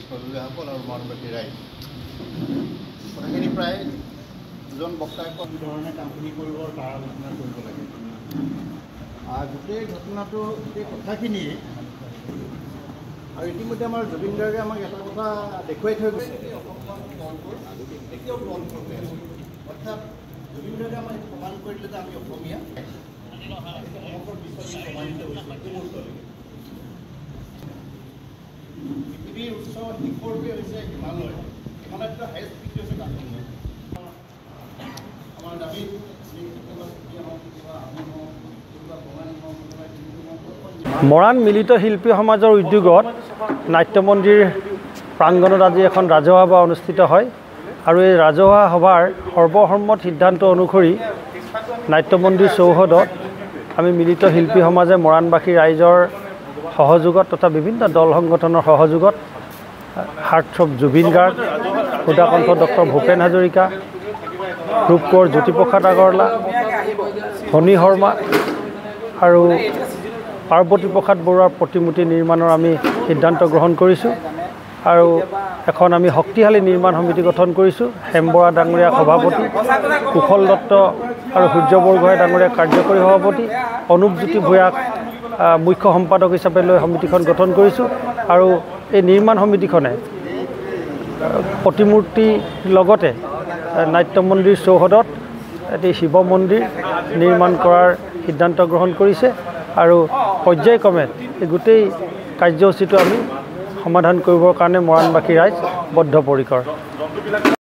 সদস্যসকল আৰু মৰাণবাসী ৰাইজ কথাখিনি প্ৰায় দুজন বক্তাই কোৱা ধৰণে কামখিনি কৰিব তাৰ আলোচনা কৰিব লাগে গোটেই ঘটনাটো গোটেই কথাখিনিয়ে আৰু ইতিমধ্যে আমাৰ জুবিন গাৰ্গে আমাক এটা কথা দেখুৱাই থৈ গৈছে এতিয়াও গ্ৰহণ কৰি আছে অৰ্থাৎ জুবিন গাৰ্গে আমাক প্ৰমাণ কৰিলে যে আমি অসমীয়া সমগ্ৰ বিশ্বত প্ৰমাণিত হৈছে পৃথিৱীৰ উচ্চ শিখৰটোৱে হৈছে হিমালয় হিমালয়তকৈ হাইষ্ট পিক হৈছে কাশ্মীৰ আমাৰ দাবীত মৰাণ মিলিত শিল্পী সমাজৰ উদ্যোগত নাট্য মন্দিৰ প্ৰাংগণত আজি এখন ৰাজহুৱা সভা অনুষ্ঠিত হয় আৰু এই ৰাজহুৱা সভাৰ সৰ্বসন্মত সিদ্ধান্ত অনুসৰি নাট্য মন্দিৰ চৌহদত আমি মিলিত শিল্পী সমাজে মৰাণবাসী ৰাইজৰ সহযোগত তথা বিভিন্ন দল সংগঠনৰ সহযোগত হাৰ্টথ্ৰব জুবিন গাৰ্গ সুধাকণ্ঠ ডক্টৰ ভূপেন হাজৰিকা ৰূপকোঁৱৰ জ্যোতিপ্ৰসাদ আগৰৱালা ফণী শৰ্মা আৰু পাৰ্বতী প্ৰসাদ বৰুৱাৰ প্ৰতিমূৰ্তি নিৰ্মাণৰ আমি সিদ্ধান্ত গ্ৰহণ কৰিছোঁ আৰু এখন আমি শক্তিশালী নিৰ্মাণ সমিতি গঠন কৰিছোঁ হেম বৰা ডাঙৰীয়া সভাপতি কুশল দত্ত আৰু সূৰ্য বৰগোহাঁই ডাঙৰীয়া কাৰ্যকৰী সভাপতি অনুপজ্যোতি ভূঞাক মুখ্য সম্পাদক হিচাপে লৈ সমিতিখন গঠন কৰিছোঁ আৰু এই নিৰ্মাণ সমিতিখনে প্ৰতিমূৰ্তিৰ লগতে নাট্য মন্দিৰ চৌহদত এটি শিৱ মন্দিৰ নিৰ্মাণ কৰাৰ সিদ্ধান্ত গ্ৰহণ কৰিছে আৰু পৰ্যায়ক্ৰমে এই গোটেই কাৰ্যসূচীটো আমি সমাধান কৰিবৰ কাৰণে মৰাণবাসী ৰাইজ বদ্ধপৰিকৰ